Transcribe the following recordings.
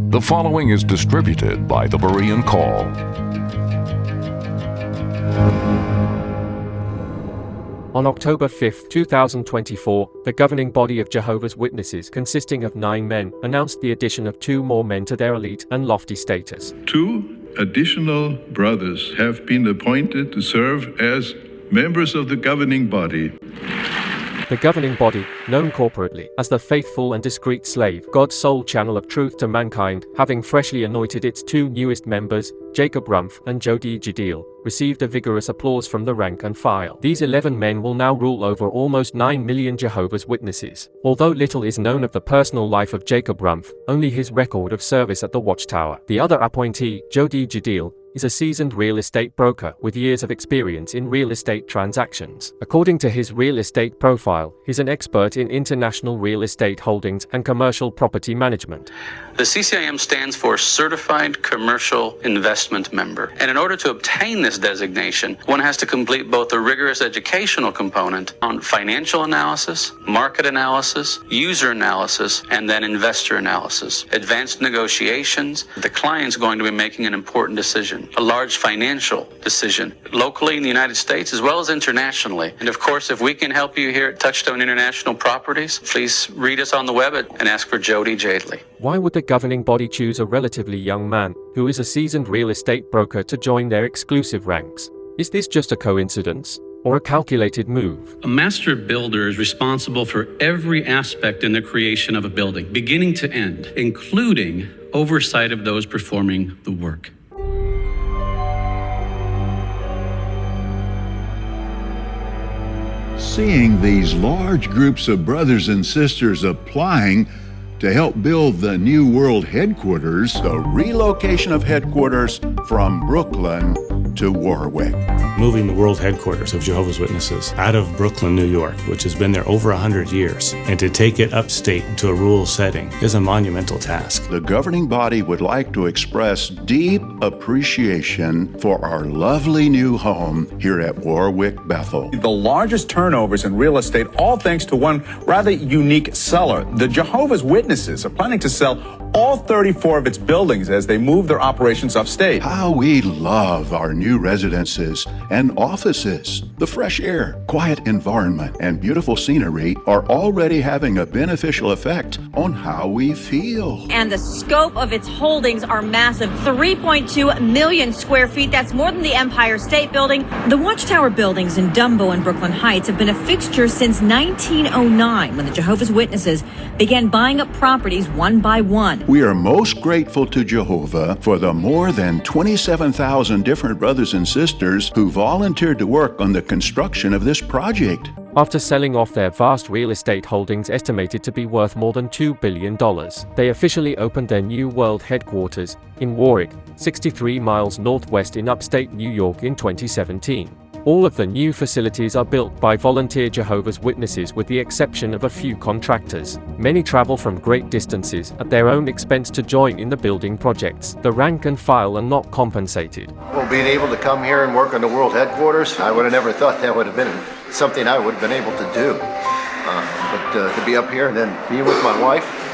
The following is distributed by the Berean Call. On October 5, 2024, the governing body of Jehovah's Witnesses, consisting of 9 men, announced the addition of 2 more men to their elite and lofty status. 2 additional brothers have been appointed to serve as members of the governing body. The governing body, known corporately as the faithful and discreet slave, God's sole channel of truth to mankind, having freshly anointed its 2 newest members, Jacob Rumpf and Jody Jadil, received a vigorous applause from the rank and file. These 11 men will now rule over almost 9 million Jehovah's Witnesses. Although little is known of the personal life of Jacob Rumpf, only his record of service at the Watchtower. The other appointee, Jody Jadil, is a seasoned real estate broker with years of experience in real estate transactions. According to his real estate profile, he's an expert in international real estate holdings and commercial property management. The CCIM stands for Certified Commercial Investment Member, and in order to obtain this designation, one has to complete both a rigorous educational component on financial analysis, market analysis, user analysis, and then investor analysis. Advanced negotiations, the client's going to be making an important decision, a large financial decision, locally in the United States as well as internationally. And of course, if we can help you here at Touchstone International Properties, please read us on the web and ask for Jody Jadley. Why would the governing body choose a relatively young man, who is a seasoned real estate broker, to join their exclusive ranks? Is this just a coincidence, or a calculated move? A master builder is responsible for every aspect in the creation of a building, beginning to end, including oversight of those performing the work. Seeing these large groups of brothers and sisters applying to help build the new world headquarters, the relocation of headquarters from Brooklyn to Warwick. Moving the world headquarters of Jehovah's Witnesses out of Brooklyn, New York, which has been there over 100 years, and to take it upstate to a rural setting is a monumental task. The governing body would like to express deep appreciation for our lovely new home here at Warwick, Bethel. The largest turnovers in real estate, all thanks to one rather unique seller. The Jehovah's Witnesses are planning to sell all 34 of its buildings as they move their operations upstate. How we love our new residences and offices. The fresh air, quiet environment, and beautiful scenery are already having a beneficial effect on how we feel. And the scope of its holdings are massive, 3.2 million square feet. That's more than the Empire State Building. The Watchtower buildings in Dumbo and Brooklyn Heights have been a fixture since 1909, when the Jehovah's Witnesses began buying up properties one by one. We are most grateful to Jehovah for the more than 27,000 different brothers and sisters who volunteered to work on the construction of this project. After selling off their vast real estate holdings estimated to be worth more than $2 billion, they officially opened their new world headquarters in Warwick, 63 miles northwest in upstate New York in 2017. All of the new facilities are built by volunteer Jehovah's Witnesses with the exception of a few contractors. Many travel from great distances at their own expense to join in the building projects. The rank and file are not compensated. Well, being able to come here and work on the world headquarters, I would have never thought that would have been something I would have been able to do. But to be up here and then be with my wife,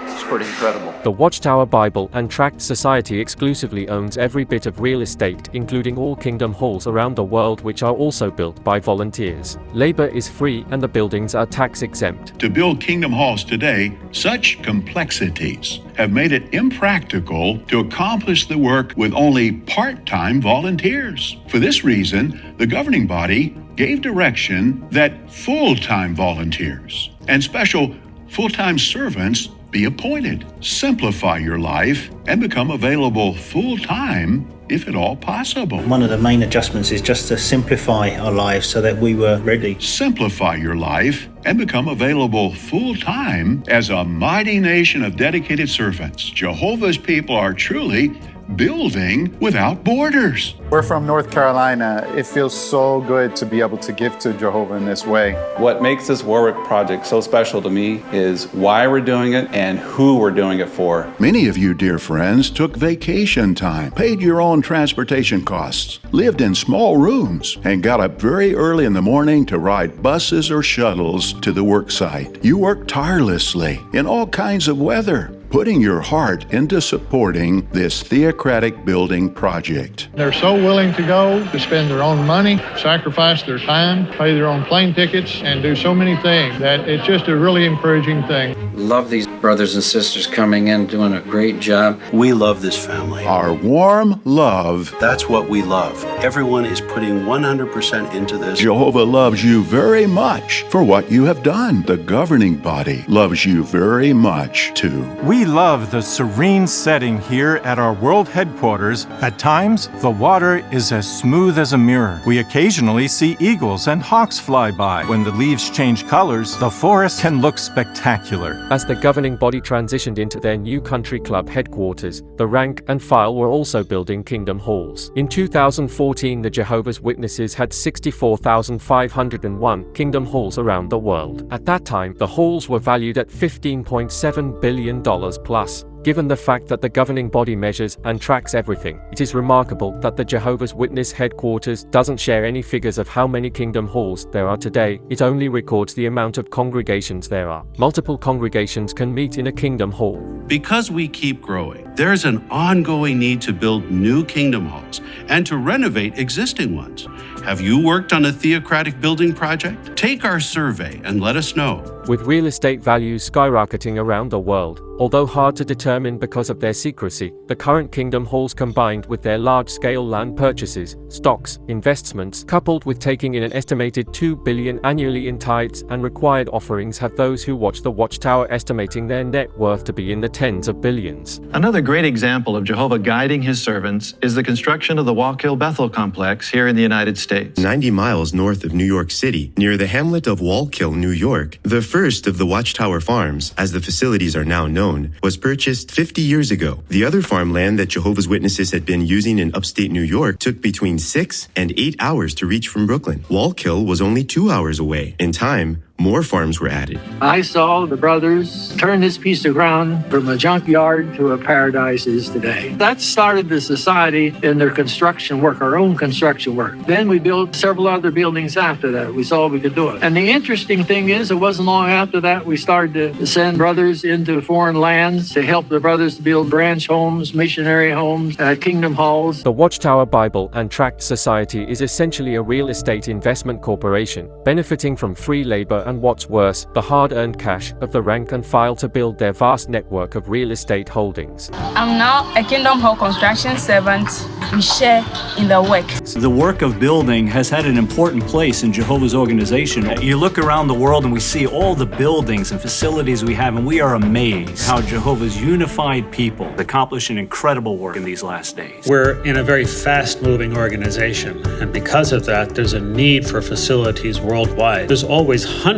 it's pretty incredible. The Watchtower Bible and Tract Society exclusively owns every bit of real estate, including all kingdom halls around the world, which are also built by volunteers. Labor is free and the buildings are tax exempt. To build kingdom halls today, such complexities have made it impractical to accomplish the work with only part-time volunteers. For this reason, the governing body gave direction that full-time volunteers and special full-time servants be appointed. Simplify your life and become available full-time if at all possible. One of the main adjustments is just to simplify our lives so that we were ready. Simplify your life and become available full-time as a mighty nation of dedicated servants. Jehovah's people are truly building without borders. We're from North Carolina. It feels so good to be able to give to Jehovah in this way. What makes this Warwick project so special to me is why we're doing it and who we're doing it for. Many of you, dear friends, took vacation time, paid your own transportation costs, lived in small rooms, and got up very early in the morning to ride buses or shuttles to the work site. You worked tirelessly in all kinds of weather, putting your heart into supporting this Theocratic building project. They're so willing to go, to spend their own money, sacrifice their time, pay their own plane tickets, and do so many things that it's just a really encouraging thing. Love these brothers and sisters coming in, doing a great job. We love this family. Our warm love. That's what we love. Everyone is putting 100% into this. Jehovah loves you very much for what you have done. The governing body loves you very much too. We love the serene setting here at our world headquarters. At times, the water is as smooth as a mirror. We occasionally see eagles and hawks fly by. When the leaves change colors, the forest can look spectacular. As the governing body transitioned into their new country club headquarters, the rank and file were also building kingdom halls. In 2014, the Jehovah's Witnesses had 64,501 kingdom halls around the world. At that time, the halls were valued at $15.7 billion plus. Given the fact that the governing body measures and tracks everything, it is remarkable that the Jehovah's Witness headquarters doesn't share any figures of how many kingdom halls there are today. It only records the amount of congregations there are. Multiple congregations can meet in a kingdom hall. Because we keep growing, there is an ongoing need to build new kingdom halls and to renovate existing ones. Have you worked on a Theocratic building project? Take our survey and let us know. With real estate values skyrocketing around the world, although hard to determine because of their secrecy, the current kingdom halls combined with their large-scale land purchases, stocks, investments, coupled with taking in an estimated $2 billion annually in tithes and required offerings have those who watch the Watchtower estimating their net worth to be in the tens of billions. Another great example of Jehovah guiding his servants is the construction of the Wallkill Bethel complex here in the United States. 90 miles north of New York City, near the hamlet of Wallkill, New York, the first of the Watchtower farms, as the facilities are now known, was purchased 50 years ago. The other farmland that Jehovah's Witnesses had been using in upstate New York took between 6 and 8 hours to reach from Brooklyn. Wallkill was only 2 hours away. In time, more farms were added. I saw the brothers turn this piece of ground from a junkyard to a paradise is today. That started the society in their construction work, our own construction work. Then we built several other buildings after that. We saw we could do it. And the interesting thing is, it wasn't long after that we started to send brothers into foreign lands to help the brothers to build branch homes, missionary homes, kingdom halls. The Watchtower Bible and Tract Society is essentially a real estate investment corporation, benefiting from free labor and what's worse, the hard-earned cash of the rank and file to build their vast network of real estate holdings. I'm now a Kingdom Hall construction servant. We share in the work. The work of building has had an important place in Jehovah's organization. You look around the world and we see all the buildings and facilities we have, and we are amazed how Jehovah's unified people accomplish an incredible work in these last days. We're in a very fast-moving organization, and because of that, there's a need for facilities worldwide. There's always hundreds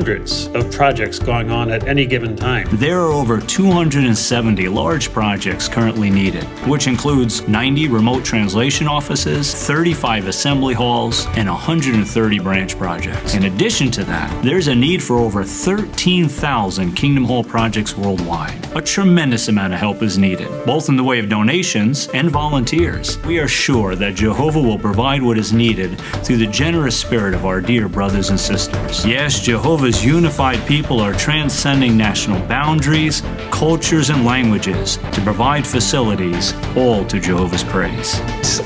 of projects going on at any given time. There are over 270 large projects currently needed, which includes 90 remote translation offices, 35 assembly halls, and 130 branch projects. In addition to that, there's a need for over 13,000 Kingdom Hall projects worldwide. A tremendous amount of help is needed, both in the way of donations and volunteers. We are sure that Jehovah will provide what is needed through the generous spirit of our dear brothers and sisters. Yes, Jehovah's unified people are transcending national boundaries, cultures, and languages to provide facilities, all to Jehovah's praise.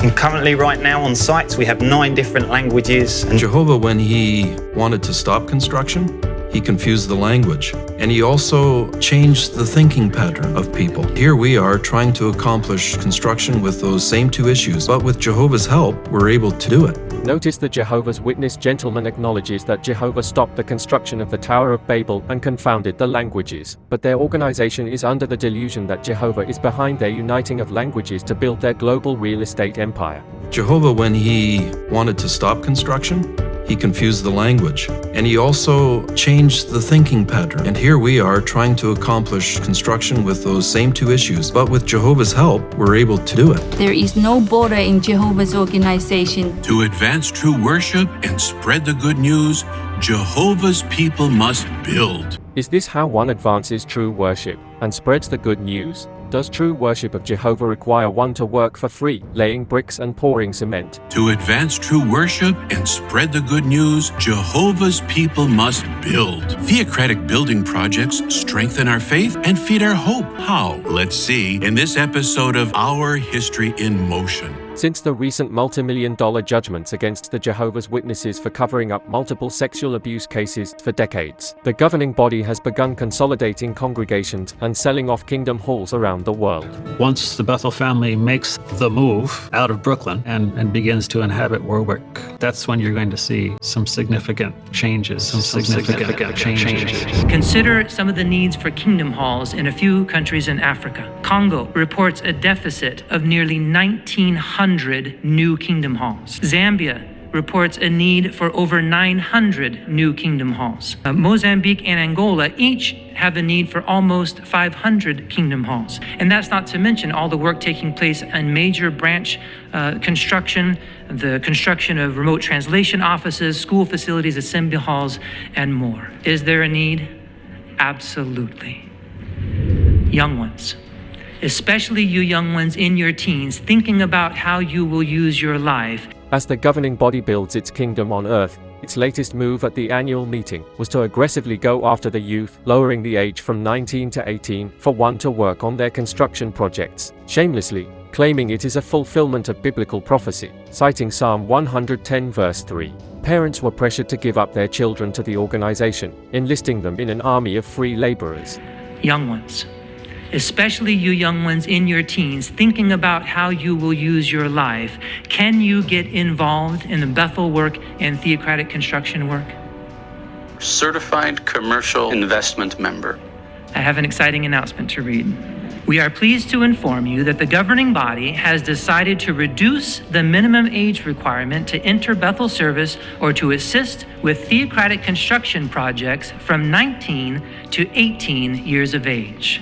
And currently, right now on sites, we have 9 different languages. And Jehovah, when he wanted to stop construction, he confused the language, and he also changed the thinking pattern of people. Here we are trying to accomplish construction with those same 2 issues, but with Jehovah's help, we're able to do it. Notice the Jehovah's Witness gentleman acknowledges that Jehovah stopped the construction of the Tower of Babel and confounded the languages, but their organization is under the delusion that Jehovah is behind their uniting of languages to build their global real estate empire. Jehovah, when he wanted to stop construction, he confused the language, and he also changed the thinking pattern. And here we are trying to accomplish construction with those same 2 issues, but with Jehovah's help, we're able to do it. There is no border in Jehovah's organization. To advance true worship and spread the good news, Jehovah's people must build. Is this how one advances true worship and spreads the good news? Does true worship of Jehovah require one to work for free, laying bricks and pouring cement? To advance true worship and spread the good news, Jehovah's people must build. Theocratic building projects strengthen our faith and feed our hope. How? Let's see in this episode of Our History in Motion. Since the recent multi-million-dollar judgments against the Jehovah's Witnesses for covering up multiple sexual abuse cases for decades, the governing body has begun consolidating congregations and selling off kingdom halls around the world. Once the Bethel family makes the move out of Brooklyn and begins to inhabit Warwick, that's when you're going to see some significant changes. Consider some of the needs for kingdom halls in a few countries in Africa. Congo reports a deficit of nearly 1,900 new kingdom halls. Zambia reports a need for over 900 new kingdom halls. Mozambique and Angola each have a need for almost 500 kingdom halls. And that's not to mention all the work taking place in major branch construction, the construction of remote translation offices, school facilities, assembly halls, and more. Is there a need? Absolutely. Young ones, especially you young ones in your teens, thinking about how you will use your life. As the governing body builds its kingdom on earth, its latest move at the annual meeting was to aggressively go after the youth, lowering the age from 19 to 18 for one to work on their construction projects, shamelessly claiming it is a fulfillment of biblical prophecy, citing Psalm 110 verse 3. Parents were pressured to give up their children to the organization, enlisting them in an army of free laborers. Young ones, especially you young ones in your teens, thinking about how you will use your life, can you get involved in the Bethel work and Theocratic construction work? Certified commercial investment member. I have an exciting announcement to read. We are pleased to inform you that the governing body has decided to reduce the minimum age requirement to enter Bethel service or to assist with Theocratic construction projects from 19 to 18 years of age.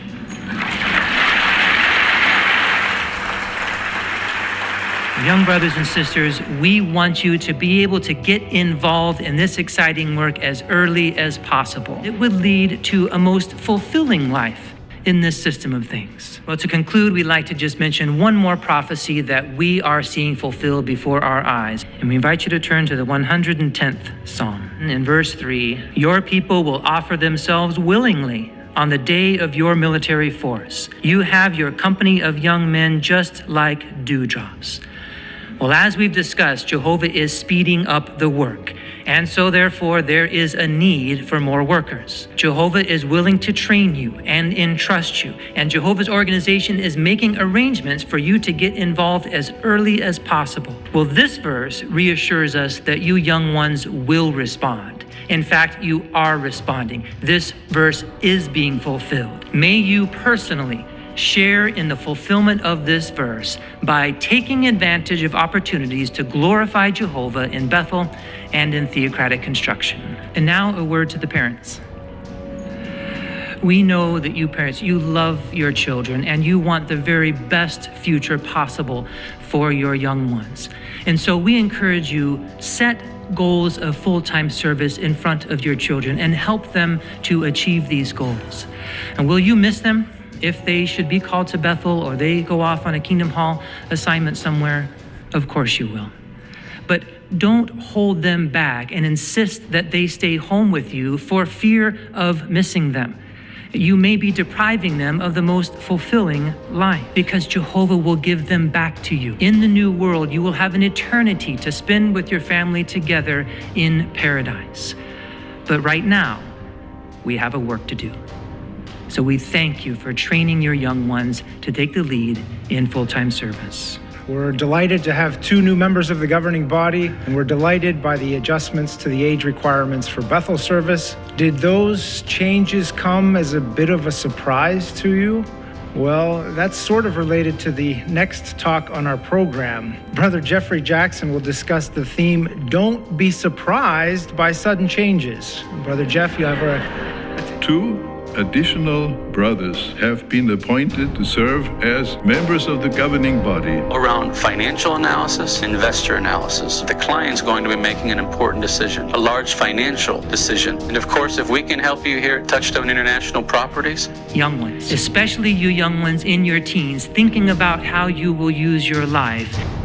Young brothers and sisters, we want you to be able to get involved in this exciting work as early as possible. It would lead to a most fulfilling life in this system of things. Well, to conclude, we'd like to just mention one more prophecy that we are seeing fulfilled before our eyes. And we invite you to turn to the 110th Psalm. In verse 3, your people will offer themselves willingly on the day of your military force. You have your company of young men just like dewdrops. Well, as we've discussed, Jehovah is speeding up the work. And so therefore, there is a need for more workers. Jehovah is willing to train you and entrust you. And Jehovah's organization is making arrangements for you to get involved as early as possible. Well, this verse reassures us that you young ones will respond. In fact, you are responding. This verse is being fulfilled. May you personally share in the fulfillment of this verse by taking advantage of opportunities to glorify Jehovah in Bethel and in Theocratic construction. And now a word to the parents. We know that you parents, you love your children and you want the very best future possible for your young ones. And so we encourage you, set goals of full-time service in front of your children and help them to achieve these goals. And will you miss them if they should be called to Bethel or they go off on a Kingdom Hall assignment somewhere? Of course you will. But don't hold them back and insist that they stay home with you for fear of missing them. You may be depriving them of the most fulfilling life because Jehovah will give them back to you. In the new world, you will have an eternity to spend with your family together in paradise. But right now, we have a work to do. So we thank you for training your young ones to take the lead in full-time service. We're delighted to have 2 new members of the governing body, and we're delighted by the adjustments to the age requirements for Bethel service. Did those changes come as a bit of a surprise to you? Well, that's sort of related to the next talk on our program. Brother Jeffrey Jackson will discuss the theme, Don't Be Surprised by Sudden Changes. Brother Jeff, you have a... 2 additional brothers have been appointed to serve as members of the governing body. Around financial analysis, investor analysis, the client's going to be making an important decision, a large financial decision. And of course, if we can help you here at Touchstone International Properties. Young ones, especially you young ones in your teens, thinking about how you will use your life.